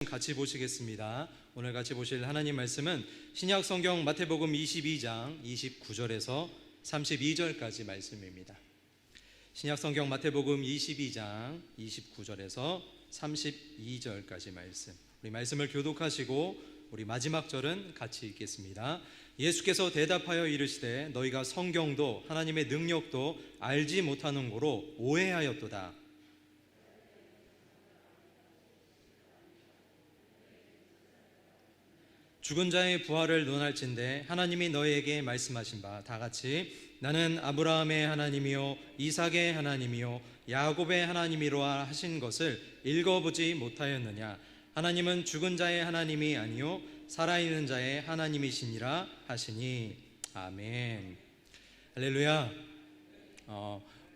같이 보시겠습니다. 오늘 같이 보실 하나님 말씀은 신약 성경 마태복음 22장 29절에서 32절까지 말씀입니다. 신약 성경 마태복음 22장 29절에서 32절까지 말씀. 우리 말씀을 교독하시고 우리 마지막 절은 같이 읽겠습니다. 예수께서 대답하여 이르시되 너희가 성경도 하나님의 능력도 알지 못하는 고로 오해하였도다. 죽은 자의 부활을 논할진대 하나님이 너희에게 말씀하신 바 다같이 나는 아브라함의 하나님이요 이삭의 하나님이요 야곱의 하나님이로라 하신 것을 읽어보지 못하였느냐. 하나님은 죽은 자의 하나님이 아니요 살아있는 자의 하나님이시니라 하시니. 아멘. 할렐루야.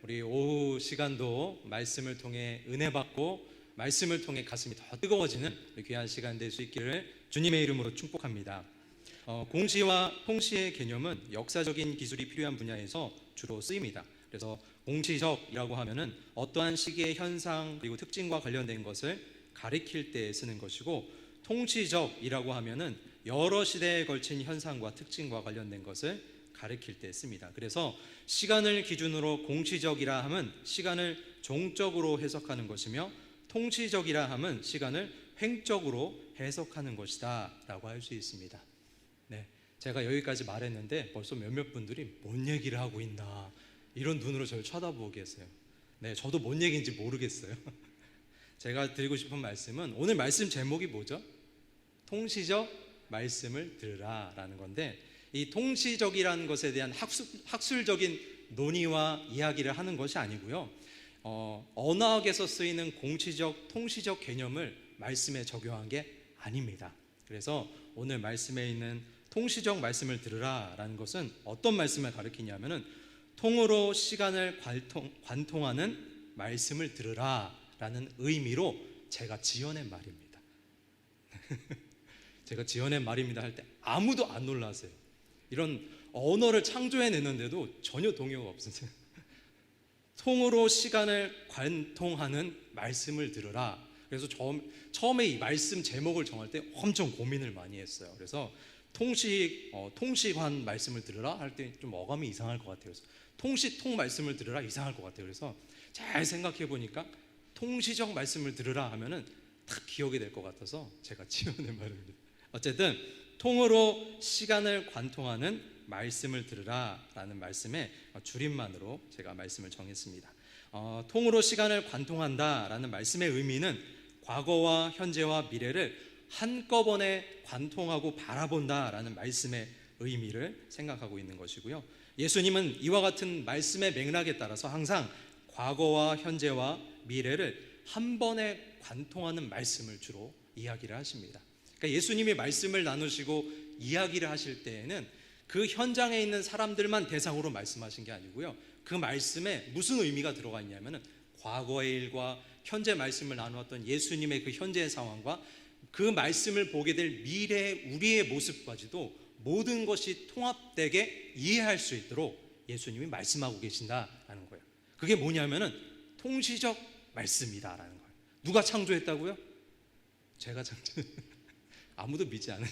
우리 오후 시간도 말씀을 통해 은혜 받고 말씀을 통해 가슴이 더 뜨거워지는 귀한 시간 될 수 있기를 주님의 이름으로 축복합니다. 공시와 통시의 개념은 역사적인 기술이 필요한 분야에서 주로 쓰입니다. 그래서 공시적이라고 하면은 어떠한 시기의 현상 그리고 특징과 관련된 것을 가리킬 때 쓰는 것이고, 통시적이라고 하면은 여러 시대에 걸친 현상과 특징과 관련된 것을 가리킬 때 씁니다. 그래서 시간을 기준으로 공시적이라 함은 시간을 종적으로 해석하는 것이며, 통시적이라 함은 시간을 횡적으로 해석하는 것이다 라고 할 수 있습니다. 네, 제가 여기까지 말했는데 벌써 몇몇 분들이 뭔 얘기를 하고 있나 이런 눈으로 저를 쳐다보고 계세요. 네, 저도 뭔 얘기인지 모르겠어요. 제가 드리고 싶은 말씀은, 오늘 말씀 제목이 뭐죠? 통시적 말씀을 들으라 라는 건데, 이 통시적이라는 것에 대한 학술적인 논의와 이야기를 하는 것이 아니고요, 언어학에서 쓰이는 공시적, 통시적 개념을 말씀에 적용한 게 아닙니다. 그래서 오늘 말씀에 있는 통시적 말씀을 들으라 라는 것은 어떤 말씀을 가리키냐면은 통으로 시간을 관통하는 말씀을 들으라 라는 의미로 제가 지어낸 말입니다. 제가 지어낸 말입니다 할 때 아무도 안 놀라세요. 이런 언어를 창조해내는데도 전혀 동요가 없으세요. 통으로 시간을 관통하는 말씀을 들으라. 그래서 처음에 이 말씀 제목을 정할 때 엄청 고민을 많이 했어요. 그래서 통시관 말씀을 들으라 할 때 좀 어감이 이상할 것 같아요. 그래서 통시통 말씀을 들으라 이상할 것 같아요. 그래서 잘 생각해 보니까 통시적 말씀을 들으라 하면은 딱 기억이 될 것 같아서 제가 지어낸 말입니다. 어쨌든 통으로 시간을 관통하는 말씀을 들으라 라는 말씀의 줄임말로 제가 말씀을 정했습니다. 통으로 시간을 관통한다 라는 말씀의 의미는 과거와 현재와 미래를 한꺼번에 관통하고 바라본다 라는 말씀의 의미를 생각하고 있는 것이고요, 예수님은 이와 같은 말씀의 맥락에 따라서 항상 과거와 현재와 미래를 한 번에 관통하는 말씀을 주로 이야기를 하십니다. 그러니까 예수님이 말씀을 나누시고 이야기를 하실 때에는 그 현장에 있는 사람들만 대상으로 말씀하신 게 아니고요, 그 말씀에 무슨 의미가 들어가 있냐면은 과거의 일과 현재 말씀을 나누었던 예수님의 그 현재의 상황과 그 말씀을 보게 될 미래의 우리의 모습까지도 모든 것이 통합되게 이해할 수 있도록 예수님이 말씀하고 계신다라는 거예요. 그게 뭐냐면은 통시적 말씀이다라는 거예요. 누가 창조했다고요? 제가 아무도 믿지 않은.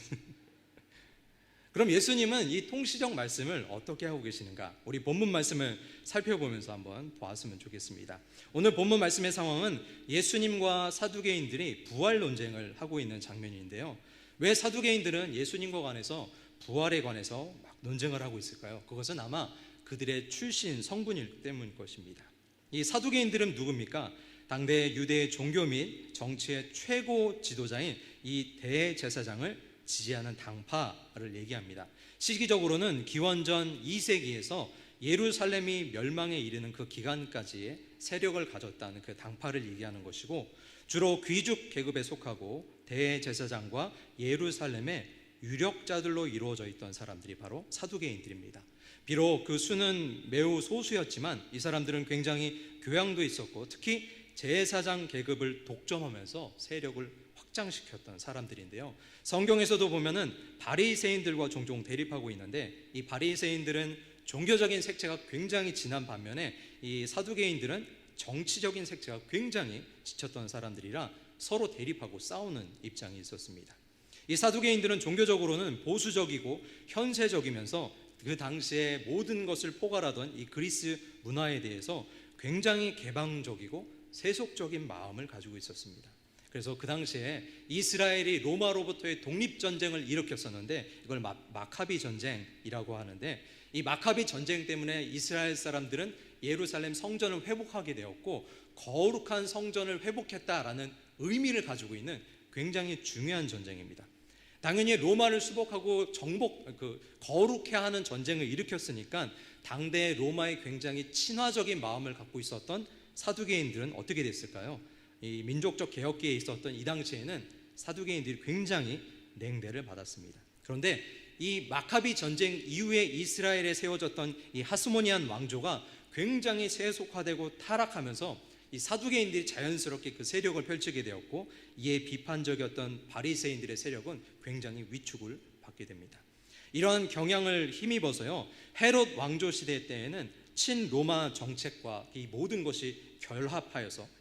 그럼 예수님은 이 통시적 말씀을 어떻게 하고 계시는가? 우리 본문 말씀을 살펴보면서 한번 보았으면 좋겠습니다. 오늘 본문 말씀의 상황은 예수님과 사두개인들이 부활 논쟁을 하고 있는 장면인데요, 왜 사두개인들은 예수님과 관해서 부활에 관해서 막 논쟁을 하고 있을까요? 그것은 아마 그들의 출신 성분일 때문일 것입니다. 이 사두개인들은 누굽니까? 당대 유대의 종교 및 정치의 최고 지도자인 이 대제사장을 지지하는 당파를 얘기합니다. 시기적으로는 기원전 2세기에서 예루살렘이 멸망에 이르는 그 기간까지의 세력을 가졌다는 그 당파를 얘기하는 것이고, 주로 귀족 계급에 속하고 대제사장과 예루살렘의 유력자들로 이루어져 있던 사람들이 바로 사두개인들입니다. 비록 그 수는 매우 소수였지만 이 사람들은 굉장히 교양도 있었고, 특히 제사장 계급을 독점하면서 세력을 확장시켰던 사람들인데요, 성경에서도 보면은 바리새인들과 종종 대립하고 있는데, 이 바리새인들은 종교적인 색채가 굉장히 진한 반면에 이 사두개인들은 정치적인 색채가 굉장히 짙었던 사람들이라 서로 대립하고 싸우는 입장이 있었습니다. 이 사두개인들은 종교적으로는 보수적이고 현세적이면서 그 당시에 모든 것을 포괄하던 이 그리스 문화에 대해서 굉장히 개방적이고 세속적인 마음을 가지고 있었습니다. 그래서 그 당시에 이스라엘이 로마로부터의 독립전쟁을 일으켰었는데 이걸 마카비 전쟁이라고 하는데, 이 마카비 전쟁 때문에 이스라엘 사람들은 예루살렘 성전을 회복하게 되었고 거룩한 성전을 회복했다라는 의미를 가지고 있는 굉장히 중요한 전쟁입니다. 당연히 로마를 수복하고 거룩해야 하는 전쟁을 일으켰으니까 당대 로마에 굉장히 친화적인 마음을 갖고 있었던 사두개인들은 어떻게 됐을까요? 이 민족적 개혁기에 있었던 이 당시에는 사두개인들이 굉장히 냉대를 받았습니다. 그런데 이 마카비 전쟁 이후에 이스라엘에 세워졌던 이 하스모니안 왕조가 굉장히 세속화되고 타락하면서 이 사두개인들이 자연스럽게 그 세력을 펼치게 되었고, 이에 비판적이었던 바리새인들의 세력은 굉장히 위축을 받게 됩니다. 이러한 경향을 힘입어서요, 헤롯 왕조 시대 때에는 친로마 정책과 이 모든 것이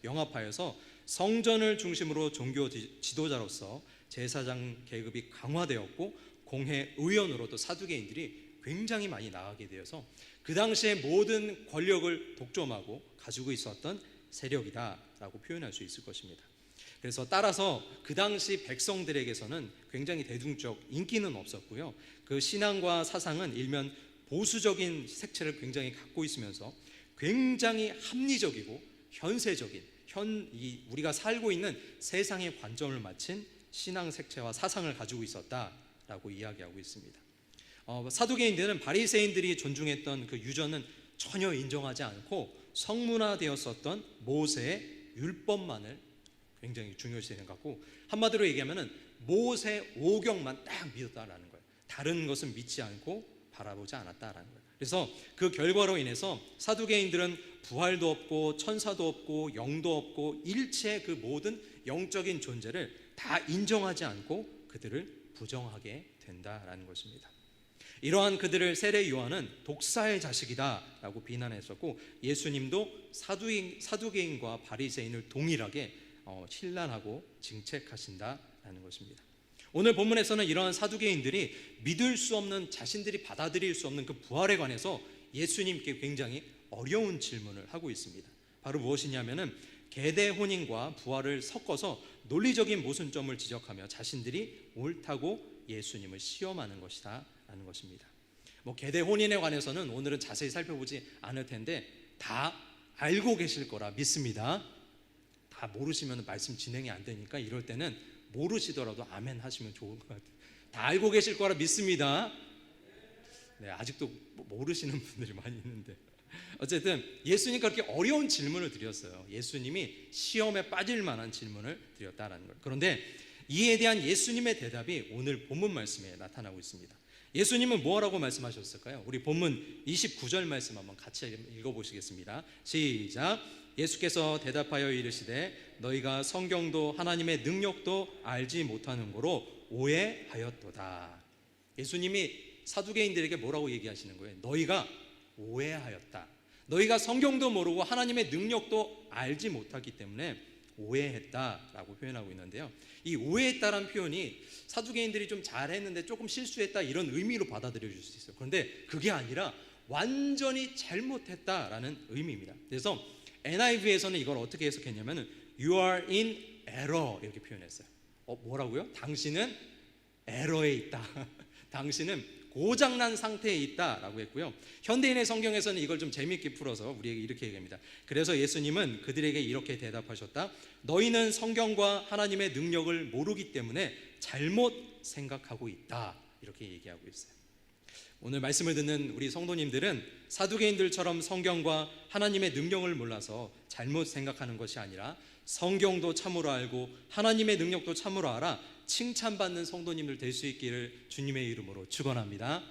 영합하여서 성전을 중심으로 종교 지도자로서 제사장 계급이 강화되었고, 공회 의원으로도 사두개인들이 굉장히 많이 나가게 되어서 그 당시에 모든 권력을 독점하고 가지고 있었던 세력이다라고 표현할 수 있을 것입니다. 그래서 따라서 그 당시 백성들에게서는 굉장히 대중적 인기는 없었고요, 그 신앙과 사상은 일면 보수적인 색채를 굉장히 갖고 있으면서 굉장히 합리적이고 현세적인 우리가 살고 있는 세상의 관점을 맞춘 신앙 색채와 사상을 가지고 있었다라고 이야기하고 있습니다. 사두개인들은 바리새인들이 존중했던 그 유전은 전혀 인정하지 않고 성문화되었었던 모세의 율법만을 굉장히 중요시 생각하고, 한마디로 얘기하면 모세 오경만 딱 믿었다라는 거예요. 다른 것은 믿지 않고 바라보지 않았다라는 거예요. 그래서 그 결과로 인해서 사두개인들은 부활도 없고 천사도 없고 영도 없고 일체 그 모든 영적인 존재를 다 인정하지 않고 그들을 부정하게 된다라는 것입니다. 이러한 그들을 세례 요한은 독사의 자식이다 라고 비난했었고, 예수님도 사두개인과 바리새인을 동일하게 신란하고 징책하신다라는 것입니다. 오늘 본문에서는 이러한 사두개인들이 믿을 수 없는, 자신들이 받아들일 수 없는 그 부활에 관해서 예수님께 굉장히 어려운 질문을 하고 있습니다. 바로 무엇이냐면은 계대 혼인과 부활을 섞어서 논리적인 모순점을 지적하며 자신들이 옳다고 예수님을 시험하는 것이다 라는 것입니다. 계대 혼인에 관해서는 오늘은 자세히 살펴보지 않을 텐데 다 알고 계실 거라 믿습니다. 다 모르시면 말씀 진행이 안 되니까 이럴 때는 모르시더라도 아멘 하시면 좋을 것 같아요. 다 알고 계실 거라 믿습니다. 네, 아직도 모르시는 분들이 많이 있는데 어쨌든 예수님과 그렇게 어려운 질문을 드렸어요. 예수님이 시험에 빠질 만한 질문을 드렸다라는 거예요. 그런데 이에 대한 예수님의 대답이 오늘 본문 말씀에 나타나고 있습니다. 예수님은 뭐라고 말씀하셨을까요? 우리 본문 29절 말씀 한번 같이 읽어보시겠습니다. 시작. 예수께서 대답하여 이르시되 너희가 성경도 하나님의 능력도 알지 못하는 거로 오해하였도다. 예수님이 사두개인들에게 뭐라고 얘기하시는 거예요? 너희가 오해하였다. 너희가 성경도 모르고 하나님의 능력도 알지 못하기 때문에 오해했다라고 표현하고 있는데요, 이 오해했다라는 표현이 사두개인들이 좀 잘했는데 조금 실수했다 이런 의미로 받아들여질 수 있어요. 그런데 그게 아니라 완전히 잘못했다라는 의미입니다. 그래서 NIV에서는 이걸 어떻게 해석했냐면 You are in error 이렇게 표현했어요. 뭐라고요? 당신은 에러에 있다. 당신은 고장난 상태에 있다라고 했고요, 현대인의 성경에서는 이걸 좀 재미있게 풀어서 우리에게 이렇게 얘기합니다. 그래서 예수님은 그들에게 이렇게 대답하셨다. 너희는 성경과 하나님의 능력을 모르기 때문에 잘못 생각하고 있다. 이렇게 얘기하고 있어요. 오늘 말씀을 듣는 우리 성도님들은 사두개인들처럼 성경과 하나님의 능력을 몰라서 잘못 생각하는 것이 아니라 성경도 참으로 알고 하나님의 능력도 참으로 알아 칭찬받는 성도님들 될 수 있기를 주님의 이름으로 축원합니다.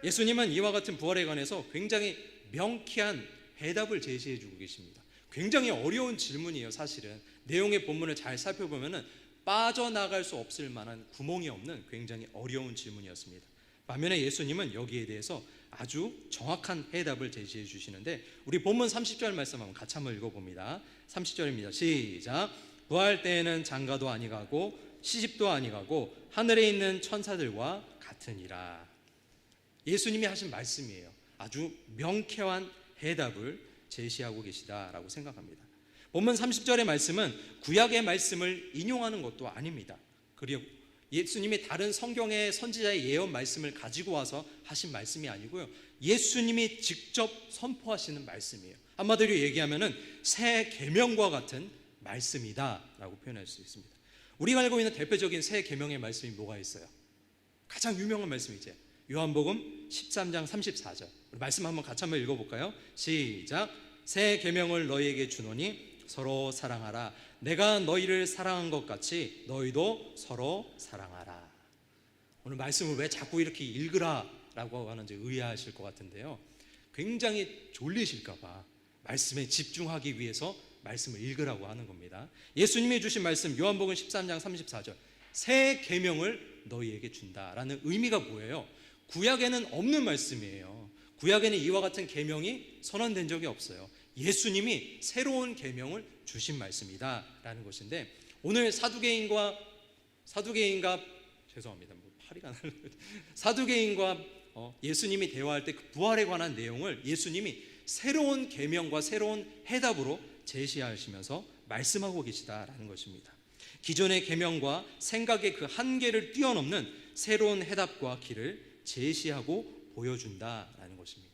예수님은 이와 같은 부활에 관해서 굉장히 명쾌한 해답을 제시해 주고 계십니다. 굉장히 어려운 질문이에요. 사실은 내용의 본문을 잘 살펴보면 빠져나갈 수 없을 만한 구멍이 없는 굉장히 어려운 질문이었습니다. 반면에 예수님은 여기에 대해서 아주 정확한 해답을 제시해 주시는데, 우리 본문 30절 말씀 한번 같이 한번 읽어봅니다. 30절입니다. 시작. 부활 때에는 장가도 아니가고 시집도 아니가고 하늘에 있는 천사들과 같으니라. 예수님이 하신 말씀이에요. 아주 명쾌한 해답을 제시하고 계시다라고 생각합니다. 본문 30절의 말씀은 구약의 말씀을 인용하는 것도 아닙니다. 그리고 예수님이 다른 성경의 선지자의 예언 말씀을 가지고 와서 하신 말씀이 아니고요, 예수님이 직접 선포하시는 말씀이에요. 한마디로 얘기하면은 새 계명과 같은 말씀이다라고 표현할 수 있습니다. 우리가 알고 있는 대표적인 새 계명의 말씀이 뭐가 있어요? 가장 유명한 말씀이죠. 요한복음 13장 34절. 우리 말씀 한번 같이 한번 읽어볼까요? 시작. 새 계명을 너희에게 주노니 서로 사랑하라. 내가 너희를 사랑한 것 같이 너희도 서로 사랑하라. 오늘 말씀을 왜 자꾸 이렇게 읽으라 라고 하는지 의아하실 것 같은데요, 굉장히 졸리실까 봐 말씀에 집중하기 위해서 말씀을 읽으라고 하는 겁니다. 예수님이 주신 말씀 요한복음 13장 34절, 새 계명을 너희에게 준다라는 의미가 뭐예요? 구약에는 없는 말씀이에요. 구약에는 이와 같은 계명이 선언된 적이 없어요. 예수님이 새로운 계명을 주신 말씀이다 라는 것인데, 오늘 사두개인과 죄송합니다, 파리가 날라 사두개인과 예수님이 대화할 때 그 부활에 관한 내용을 예수님이 새로운 계명과 새로운 해답으로 제시하시면서 말씀하고 계시다라는 것입니다. 기존의 계명과 생각의 그 한계를 뛰어넘는 새로운 해답과 길을 제시하고 보여준다라는 것입니다.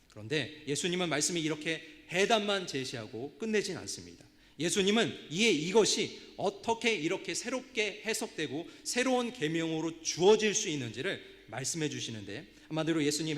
그런데 예수님은 말씀이 이렇게 해답만 제시하고 끝내진 않습니다. 예수님은 이것이 어떻게 이렇게 새롭게 해석되고 새로운 계명으로 주어질 수 있는지를 말씀해 주시는데, 한마디로 예수님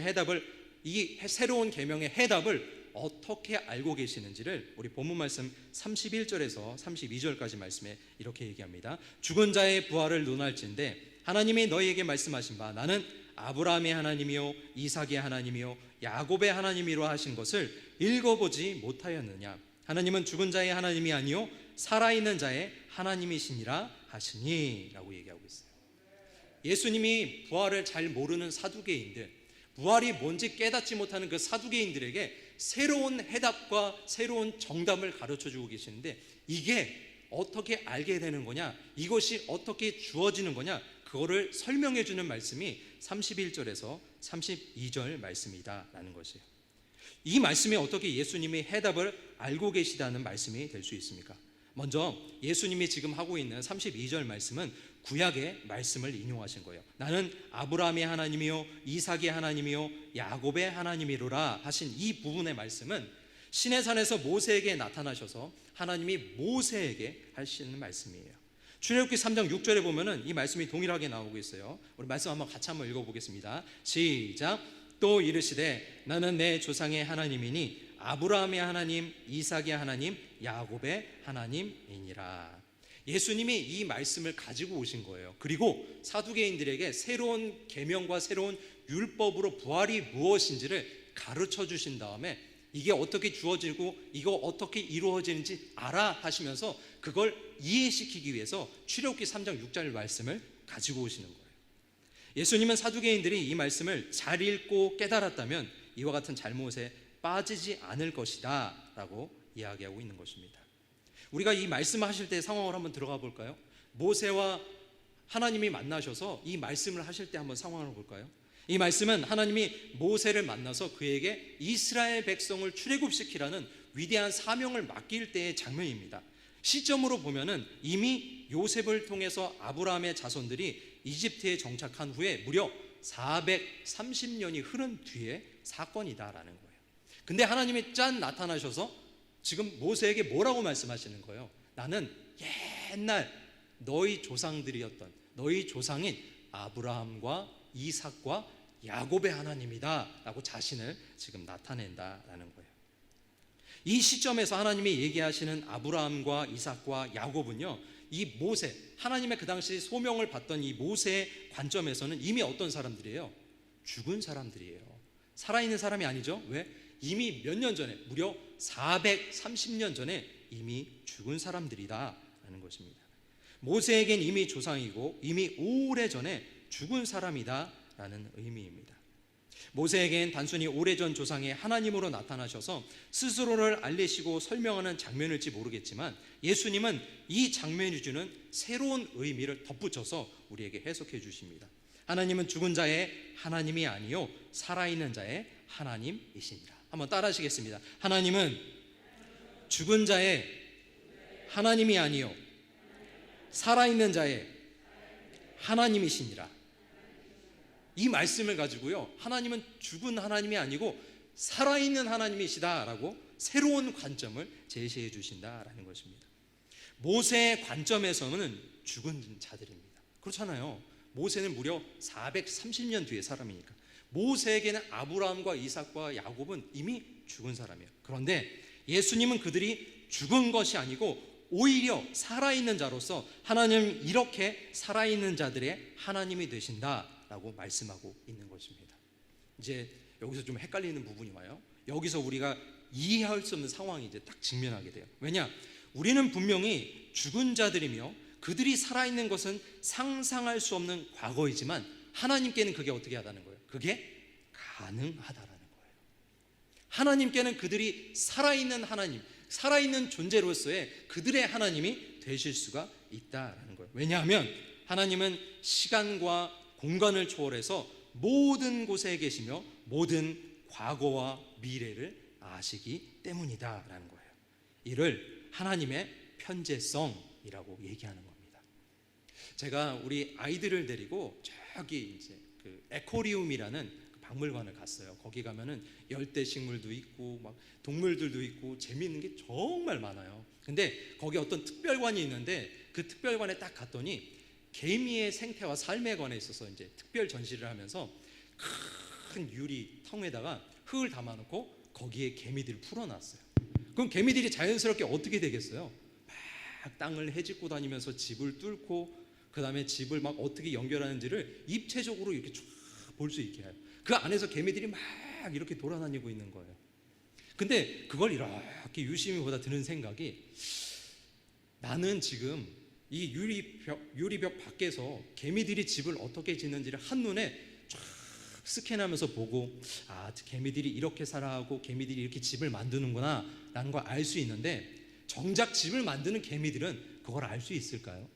이 새로운 계명의 해답을 어떻게 알고 계시는지를 우리 본문 말씀 31절에서 32절까지 말씀에 이렇게 얘기합니다. 죽은 자의 부활을 논할진대 하나님이 너희에게 말씀하신 바 나는 아브라함의 하나님이요 이삭의 하나님이요 야곱의 하나님이로 하신 것을 읽어보지 못하였느냐. 하나님은 죽은 자의 하나님이 아니요 살아있는 자의 하나님이시니라 하시니 라고 얘기하고 있어요. 예수님이 부활을 잘 모르는 사두개인들, 부활이 뭔지 깨닫지 못하는 그 사두개인들에게 새로운 해답과 새로운 정답을 가르쳐주고 계시는데, 이게 어떻게 알게 되는 거냐, 이것이 어떻게 주어지는 거냐, 그거를 설명해 주는 말씀이 31절에서 32절 말씀이다 라는 것이에요. 이 말씀에 어떻게 예수님이 해답을 알고 계시다는 말씀이 될 수 있습니까? 먼저 예수님이 지금 하고 있는 32절 말씀은 구약의 말씀을 인용하신 거예요. 나는 아브라함의 하나님이요 이삭의 하나님이요 야곱의 하나님이로라 하신 이 부분의 말씀은 시내산에서 모세에게 나타나셔서 하나님이 모세에게 하시는 말씀이에요. 출애굽기 3장 6절에 보면은 이 말씀이 동일하게 나오고 있어요. 우리 말씀 한번 같이 한번 읽어보겠습니다. 시작. 또 이르시되 나는 내 조상의 하나님이니 아브라함의 하나님 이삭의 하나님 야곱의 하나님이니라. 예수님이 이 말씀을 가지고 오신 거예요. 그리고 사두개인들에게 새로운 계명과 새로운 율법으로 부활이 무엇인지를 가르쳐 주신 다음에 이게 어떻게 주어지고 이거 어떻게 이루어지는지 알아 하시면서 그걸 이해시키기 위해서 출애굽기 3장 6절 말씀을 가지고 오시는 거예요. 예수님은 사두개인들이 이 말씀을 잘 읽고 깨달았다면 이와 같은 잘못에 빠지지 않을 것이다 라고 이야기하고 있는 것입니다. 우리가 이 말씀을 하실 때 상황을 한번 들어가 볼까요? 모세와 하나님이 만나셔서 이 말씀을 하실 때 한번 상황을 볼까요? 이 말씀은 하나님이 모세를 만나서 그에게 이스라엘 백성을 출애굽시키라는 위대한 사명을 맡길 때의 장면입니다. 시점으로 보면은 이미 요셉을 통해서 아브라함의 자손들이 이집트에 정착한 후에 무려 430년이 흐른 뒤에 사건이다라는 거예요. 근데 하나님이 짠 나타나셔서 지금 모세에게 뭐라고 말씀하시는 거예요? 나는 옛날 너희 조상들이었던 너희 조상인 아브라함과 이삭과 야곱의 하나님이다 라고 자신을 지금 나타낸다라는 거예요. 이 시점에서 하나님이 얘기하시는 아브라함과 이삭과 야곱은요, 이 모세, 하나님의 그 당시 소명을 받던 이 모세의 관점에서는 이미 어떤 사람들이에요? 죽은 사람들이에요. 살아있는 사람이 아니죠. 왜? 이미 몇 년 전에, 무려 430년 전에 이미 죽은 사람들이다라는 것입니다. 모세에겐 이미 조상이고 이미 오래전에 죽은 사람이다라는 의미입니다. 모세에겐 단순히 오래전 조상의 하나님으로 나타나셔서 스스로를 알리시고 설명하는 장면일지 모르겠지만 예수님은 이 장면이 주는 새로운 의미를 덧붙여서 우리에게 해석해 주십니다. 하나님은 죽은 자의 하나님이 아니요 살아있는 자의 하나님이시니라. 한번 따라 하시겠습니다. 하나님은 죽은 자의 하나님이 아니요 살아있는 자의 하나님이시니라. 이 말씀을 가지고요, 하나님은 죽은 하나님이 아니고 살아있는 하나님이시다라고 새로운 관점을 제시해 주신다라는 것입니다. 모세의 관점에서는 죽은 자들입니다. 그렇잖아요. 모세는 무려 430년 뒤의 사람이니까. 모세에게는 아브라함과 이삭과 야곱은 이미 죽은 사람이에요. 그런데 예수님은 그들이 죽은 것이 아니고 오히려 살아있는 자로서 하나님 이렇게 살아있는 자들의 하나님이 되신다라고 말씀하고 있는 것입니다. 이제 여기서 좀 헷갈리는 부분이 와요. 여기서 우리가 이해할 수 없는 상황이 이제 딱 직면하게 돼요. 왜냐? 우리는 분명히 죽은 자들이며 그들이 살아있는 것은 상상할 수 없는 과거이지만 하나님께는 그게 어떻게 하다는 거예요? 그게 가능하다라는 거예요. 하나님께는 그들이 살아있는 하나님, 살아있는 존재로서의 그들의 하나님이 되실 수가 있다라는 거예요. 왜냐하면 하나님은 시간과 공간을 초월해서 모든 곳에 계시며 모든 과거와 미래를 아시기 때문이다라는 거예요. 이를 하나님의 편재성이라고 얘기하는 겁니다. 제가 우리 아이들을 데리고 저기 이제 그 에코리움이라는 박물관을 갔어요. 거기 가면은 열대 식물도 있고 막 동물들도 있고 재미있는 게 정말 많아요. 근데 거기 어떤 특별관이 있는데 그 특별관에 딱 갔더니 개미의 생태와 삶에 관해 있어서 이제 특별 전시를 하면서 큰 유리 통에다가 흙을 담아놓고 거기에 개미들을 풀어놨어요. 그럼 개미들이 자연스럽게 어떻게 되겠어요? 막 땅을 헤집고 다니면서 집을 뚫고 그 다음에 집을 막 어떻게 연결하는지를 입체적으로 이렇게 쫙 볼 수 있게 해요. 그 안에서 개미들이 막 이렇게 돌아다니고 있는 거예요. 근데 그걸 이렇게 유심히 보다 드는 생각이, 나는 지금 이 유리벽 밖에서 개미들이 집을 어떻게 짓는지를 한눈에 쫙 스캔하면서 보고, 아, 개미들이 이렇게 살아가고 개미들이 이렇게 집을 만드는구나 라는 걸 알 수 있는데, 정작 집을 만드는 개미들은 그걸 알 수 있을까요?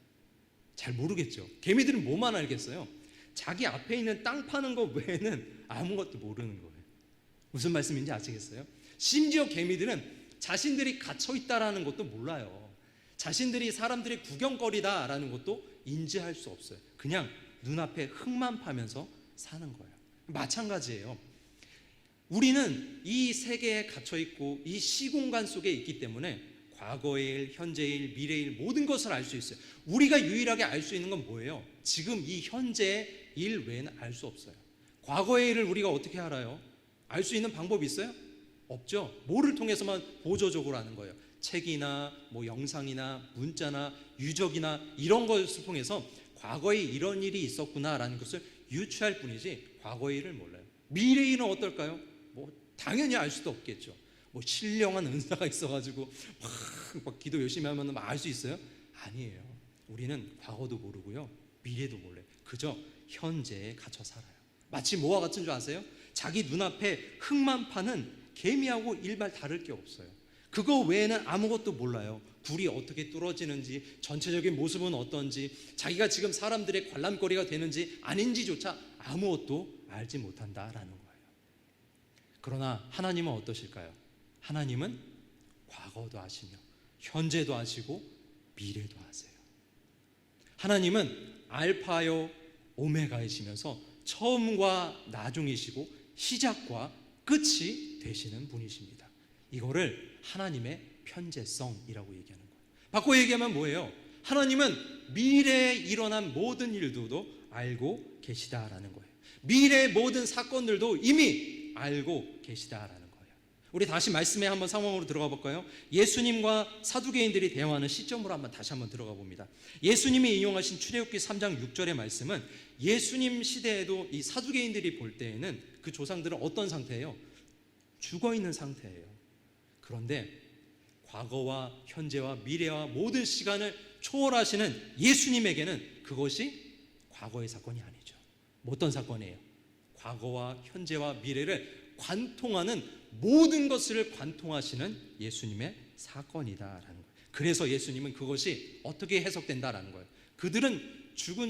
잘 모르겠죠. 개미들은 뭐만 알겠어요? 자기 앞에 있는 땅 파는 거 외에는 아무것도 모르는 거예요. 무슨 말씀인지 아시겠어요? 심지어 개미들은 자신들이 갇혀 있다라는 것도 몰라요. 자신들이 사람들의 구경거리다라는 것도 인지할 수 없어요. 그냥 눈앞에 흙만 파면서 사는 거예요. 마찬가지예요. 우리는 이 세계에 갇혀 있고 이 시공간 속에 있기 때문에 과거의 일, 현재의 일, 미래의 일 모든 것을 알 수 있어요. 우리가 유일하게 알 수 있는 건 뭐예요? 지금 이 현재의 일 외에는 알 수 없어요. 과거의 일을 우리가 어떻게 알아요? 알 수 있는 방법이 있어요? 없죠. 뭐를 통해서만 보조적으로 아는 거예요? 책이나 뭐 영상이나 문자나 유적이나 이런 것을 통해서 과거에 이런 일이 있었구나라는 것을 유추할 뿐이지 과거의 일을 몰라요. 미래의 일은 어떨까요? 뭐 당연히 알 수도 없겠죠. 뭐 신령한 은사가 있어가지고 막 기도 열심히 하면 알 수 있어요? 아니에요. 우리는 과거도 모르고요, 미래도 몰라요. 그저 현재에 갇혀 살아요. 마치 뭐와 같은 줄 아세요? 자기 눈앞에 흙만 파는 개미하고 일말 다를 게 없어요. 그거 외에는 아무것도 몰라요. 불이 어떻게 뚫어지는지, 전체적인 모습은 어떤지, 자기가 지금 사람들의 관람거리가 되는지 아닌지조차 아무것도 알지 못한다라는 거예요. 그러나 하나님은 어떠실까요? 하나님은 과거도 아시며 현재도 아시고 미래도 아세요. 하나님은 알파요 오메가이시면서 처음과 나중이시고 시작과 끝이 되시는 분이십니다. 이거를 하나님의 편재성이라고 얘기하는 거예요. 바꿔 얘기하면 뭐예요? 하나님은 미래에 일어난 모든 일들도 알고 계시다라는 거예요. 미래의 모든 사건들도 이미 알고 계시다라는 거예요. 우리 다시 말씀에 한번 상황으로 들어가 볼까요? 예수님과 사두개인들이 대화하는 시점으로 다시 한번 들어가 봅니다. 예수님이 인용하신 출애굽기 3장 6절의 말씀은 예수님 시대에도 이 사두개인들이 볼 때에는 그 조상들은 어떤 상태예요? 죽어 있는 상태예요. 그런데 과거와 현재와 미래와 모든 시간을 초월하시는 예수님에게는 그것이 과거의 사건이 아니죠. 어떤 사건이에요? 과거와 현재와 미래를 관통하는 모든 것을 관통하시는 예수님의 사건이다라는 거예요. 그래서 예수님은 그것이 어떻게 해석된다라는 거예요.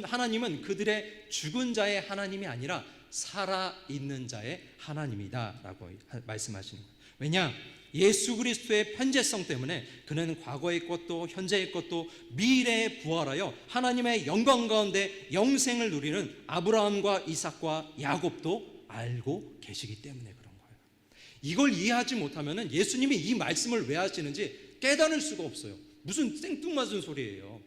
하나님은 그들의 죽은 자의 하나님이 아니라 살아있는 자의 하나님이다라고 말씀하시는 거예요. 왜냐? 예수 그리스도의 편재성 때문에 그는 과거의 것도 현재의 것도 미래에 부활하여 하나님의 영광 가운데 영생을 누리는 아브라함과 이삭과 야곱도 알고 계시기 때문에 그런 거예요. 이걸 이해하지 못하면 예수님이 이 말씀을 왜 하시는지 깨달을 수가 없어요. 무슨 생뚱맞은 소리예요.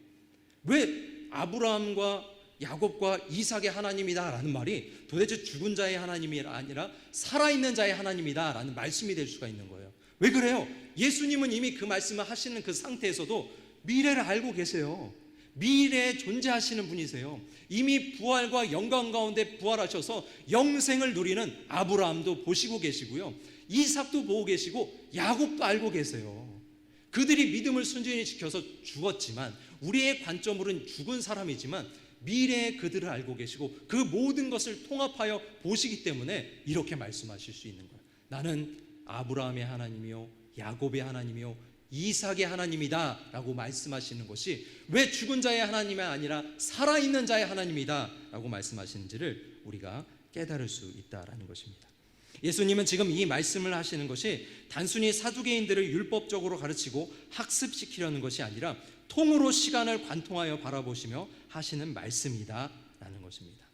왜 아브라함과 야곱과 이삭의 하나님이다라는 말이 도대체 죽은 자의 하나님이 아니라 살아있는 자의 하나님이다라는 말씀이 될 수가 있는 거예요. 왜 그래요? 예수님은 이미 그 말씀을 하시는 그 상태에서도 미래를 알고 계세요. 미래에 존재하시는 분이세요. 이미 부활과 영광 가운데 부활하셔서 영생을 누리는 아브라함도 보시고 계시고요, 이삭도 보고 계시고 야곱도 알고 계세요. 그들이 믿음을 순전히 지켜서 죽었지만, 우리의 관점으로는 죽은 사람이지만 미래의 그들을 알고 계시고 그 모든 것을 통합하여 보시기 때문에 이렇게 말씀하실 수 있는 거예요. 나는 아브라함의 하나님이요 야곱의 하나님이요 이삭의 하나님이다 라고 말씀하시는 것이 왜 죽은 자의 하나님이 아니라 살아있는 자의 하나님이다 라고 말씀하시는지를 우리가 깨달을 수 있다라는 것입니다. 예수님은 지금 이 말씀을 하시는 것이 단순히 사두개인들을 율법적으로 가르치고 학습시키려는 것이 아니라 통으로 시간을 관통하여 바라보시며 하시는 말씀이다라는 것입니다.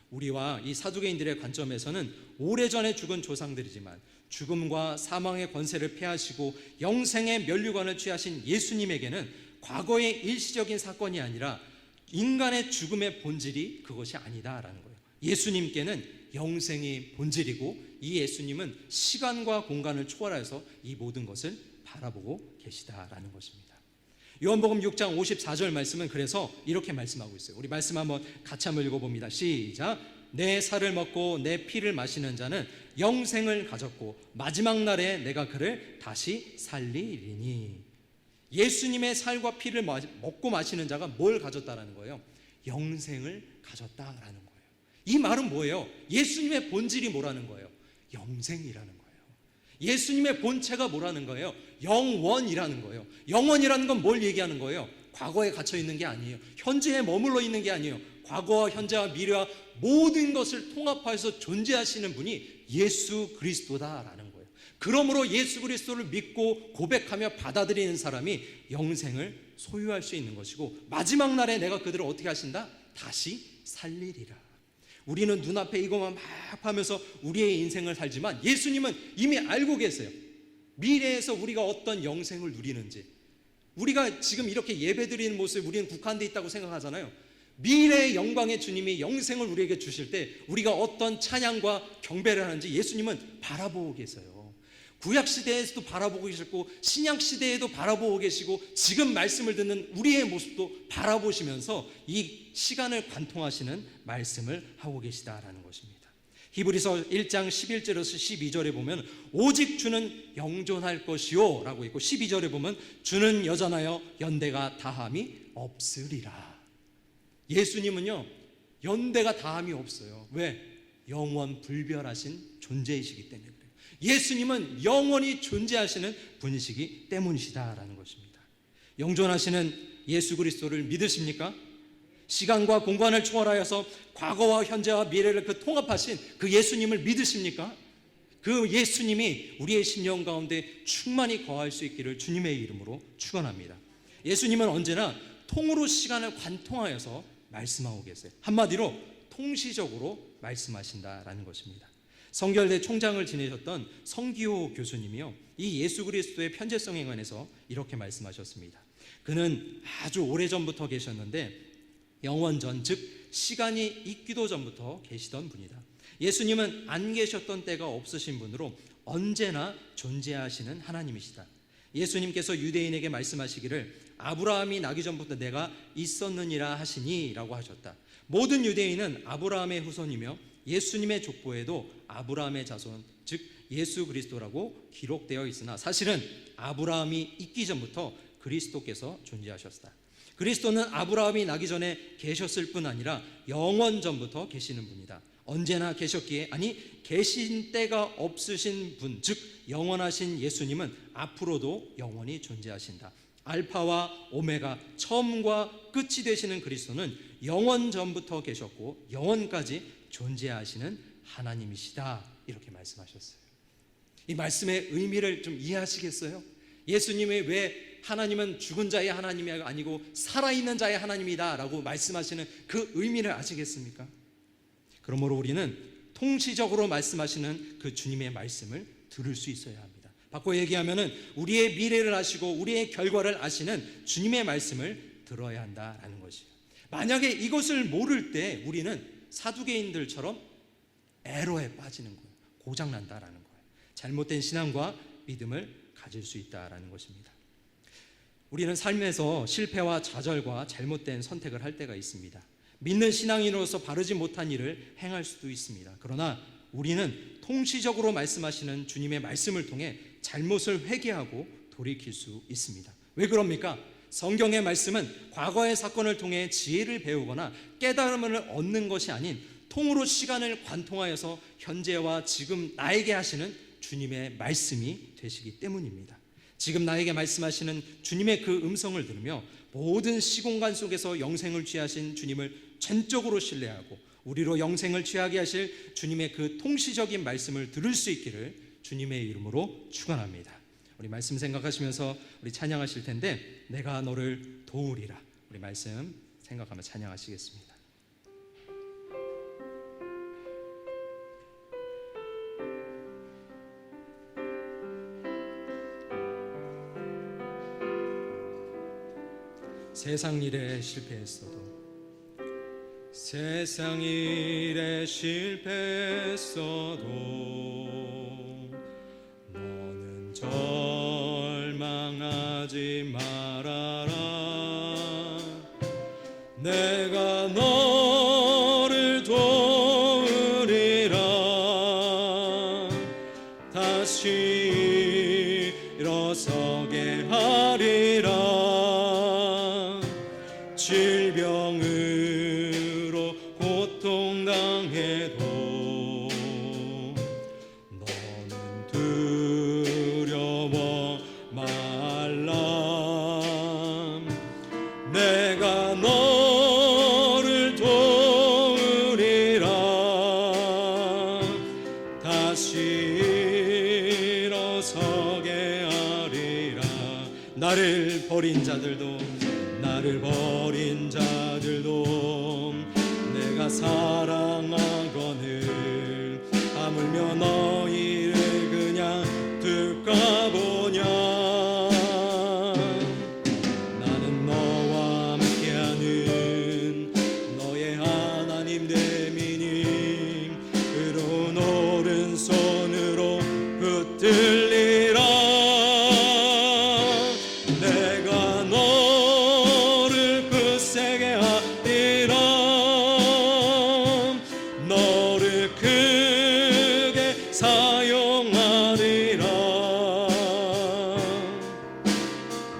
우리와 이 사두개인들의 관점에서는 오래전에 죽은 조상들이지만 죽음과 사망의 권세를 패하시고 영생의 면류관을 취하신 예수님에게는 과거의 일시적인 사건이 아니라 인간의 죽음의 본질이 그것이 아니다라는 거예요. 예수님께는 영생이 본질이고 이 예수님은 시간과 공간을 초월해서 이 모든 것을 바라보고 계시다라는 것입니다. 요한복음 6장 54절 말씀은 그래서 이렇게 말씀하고 있어요. 우리 말씀 한번 같이 한번 읽어봅니다. 시작. 내 살을 먹고 내 피를 마시는 자는 영생을 가졌고 마지막 날에 내가 그를 다시 살리리니. 예수님의 살과 피를 먹고 마시는 자가 뭘 가졌다라는 거예요? 영생을 가졌다라는 거예요. 이 말은 뭐예요? 예수님의 본질이 뭐라는 거예요? 영생이라는 거예요. 예수님의 본체가 뭐라는 거예요? 영원이라는 거예요. 영원이라는 건 뭘 얘기하는 거예요? 과거에 갇혀 있는 게 아니에요. 현재에 머물러 있는 게 아니에요. 과거와 현재와 미래와 모든 것을 통합해서 존재하시는 분이 예수 그리스도다라는 거예요. 그러므로 예수 그리스도를 믿고 고백하며 받아들이는 사람이 영생을 소유할 수 있는 것이고 마지막 날에 내가 그들을 어떻게 하신다? 다시 살리리라. 우리는 눈앞에 이것만 막 하면서 우리의 인생을 살지만 예수님은 이미 알고 계세요. 미래에서 우리가 어떤 영생을 누리는지. 우리가 지금 이렇게 예배드리는 모습에 우리는 국한되어 있다고 생각하잖아요. 미래의 영광의 주님이 영생을 우리에게 주실 때 우리가 어떤 찬양과 경배를 하는지 예수님은 바라보고 계세요. 구약시대에서도 바라보고 계시고 신약시대에도 바라보고 계시고 지금 말씀을 듣는 우리의 모습도 바라보시면서 이 시간을 관통하시는 말씀을 하고 계시다라는 것입니다. 히브리서 1장 11절에서 12절에 보면 오직 주는 영존할 것이요 라고 있고 12절에 보면 주는 여전하여 연대가 다함이 없으리라. 예수님은요 연대가 다함이 없어요. 왜? 영원 불변하신 존재이시기 때문에 그래요. 예수님은 영원히 존재하시는 분이시기 때문이시다라는 것입니다. 영존하시는 예수 그리스도를 믿으십니까? 시간과 공간을 초월하여서 과거와 현재와 미래를 그 통합하신 그 예수님을 믿으십니까? 그 예수님이 우리의 심령 가운데 충만히 거할 수 있기를 주님의 이름으로 축원합니다. 예수님은 언제나 통으로 시간을 관통하여서 말씀하고 계세요. 한마디로 통시적으로 말씀하신다라는 것입니다. 성결대 총장을 지내셨던 성기호 교수님이요 이 예수 그리스도의 편재성에 관해서 이렇게 말씀하셨습니다. 그는 아주 오래전부터 계셨는데 영원전 즉 시간이 있기도 전부터 계시던 분이다. 예수님은 안 계셨던 때가 없으신 분으로 언제나 존재하시는 하나님이시다. 예수님께서 유대인에게 말씀하시기를 아브라함이 나기 전부터 내가 있었느니라 하시니 라고 하셨다. 모든 유대인은 아브라함의 후손이며 예수님의 족보에도 아브라함의 자손 즉 예수 그리스도라고 기록되어 있으나 사실은 아브라함이 있기 전부터 그리스도께서 존재하셨다. 그리스도는 아브라함이 나기 전에 계셨을 뿐 아니라 영원 전부터 계시는 분이다. 언제나 계셨기에, 아니 계신 때가 없으신 분, 즉 영원하신 예수님은 앞으로도 영원히 존재하신다. 알파와 오메가, 처음과 끝이 되시는 그리스도는 영원 전부터 계셨고 영원까지 존재하시는 하나님이시다, 이렇게 말씀하셨어요. 이 말씀의 의미를 좀 이해하시겠어요? 예수님이 왜 하나님은 죽은 자의 하나님이 아니고 살아있는 자의 하나님이다 라고 말씀하시는 그 의미를 아시겠습니까? 그러므로 우리는 통치적으로 말씀하시는 그 주님의 말씀을 들을 수 있어야 합니다. 바꿔 얘기하면 우리의 미래를 아시고 우리의 결과를 아시는 주님의 말씀을 들어야 한다라는 것이에요. 만약에 이것을 모를 때 우리는 사두개인들처럼 에러에 빠지는 거예요. 고장난다라는 거예요. 잘못된 신앙과 믿음을 가질 수 있다라는 것입니다. 우리는 삶에서 실패와 좌절과 잘못된 선택을 할 때가 있습니다. 믿는 신앙인으로서 바르지 못한 일을 행할 수도 있습니다. 그러나 우리는 통치적으로 말씀하시는 주님의 말씀을 통해 잘못을 회개하고 돌이킬 수 있습니다. 왜 그럽니까? 성경의 말씀은 과거의 사건을 통해 지혜를 배우거나 깨달음을 얻는 것이 아닌 통으로 시간을 관통하여서 현재와 지금 나에게 하시는 주님의 말씀이 되시기 때문입니다. 지금 나에게 말씀하시는 주님의 그 음성을 들으며 모든 시공간 속에서 영생을 취하신 주님을 전적으로 신뢰하고 우리로 영생을 취하게 하실 주님의 그 통치적인 말씀을 들을 수 있기를 주님의 이름으로 축원합니다. 우리 말씀 생각하시면서 우리 찬양하실 텐데, 내가 너를 도우리라, 우리 말씀 생각하며 찬양하시겠습니다. 세상 일에 실패했어도, 세상 일에 실패했어도 너는 절망하지 말아라. 내가 너를 도우리라. 다시 일어서게 하리라. 질병으로 고통당해도 너는 두려워 말라. 내가 너를 도우리라. 다시 일어서게 하리라. 나를 버린 자들도 내가 사랑하거늘 하물며 너희를 그냥 둘까 보냐. 나는 너와 함께하는 너의 하나님 되미니 의로운 오른손으로 붙들리라. 내가 너를 굳세게 하리라. 너를 크게 사용하리라.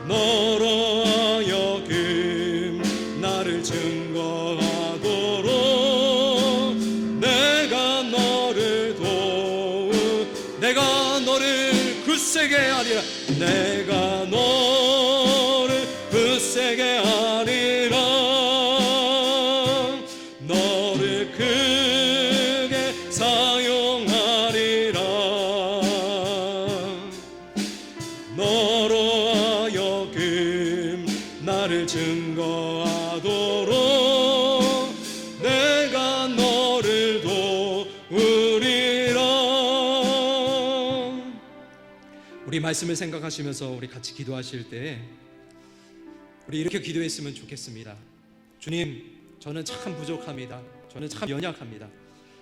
너로 하여금 나를 증거하도록 내가 너를 내가 너를 굳세게 하리라. 내가 너를 굳세게 하리라. 너를 크게 사용하리라. 너로 하여금 나를 증거하도록 내가 너를 도우리라. 우리 말씀을 생각하시면서 우리 같이 기도하실 때 우리 이렇게 기도했으면 좋겠습니다. 주님, 저는 참 부족합니다. 저는 참 연약합니다.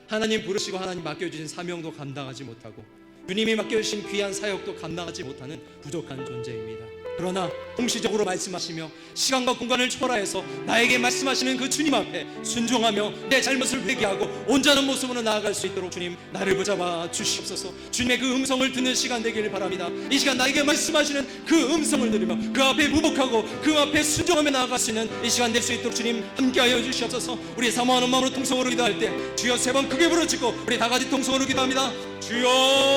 하나님 부르시고 하나님 맡겨주신 사명도 감당하지 못하고 주님이 맡겨주신 귀한 사역도 감당하지 못하는 부족한 존재입니다. 그러나 동시적으로 말씀하시며 시간과 공간을 초월해서 나에게 말씀하시는 그 주님 앞에 순종하며 내 잘못을 회개하고 온전한 모습으로 나아갈 수 있도록 주님 나를 붙잡아 주시옵소서. 주님의 그 음성을 듣는 시간 되기를 바랍니다. 이 시간 나에게 말씀하시는 그 음성을 들으며 그 앞에 무복하고 그 앞에 순종하며 나아갈 수 있는 이 시간 될 수 있도록 주님 함께하여 주시옵소서. 우리 사모하는 마음으로 통성으로 기도할 때 주여 3번 크게 부르짖고 우리 다 같이 통성으로 기도합니다. 주여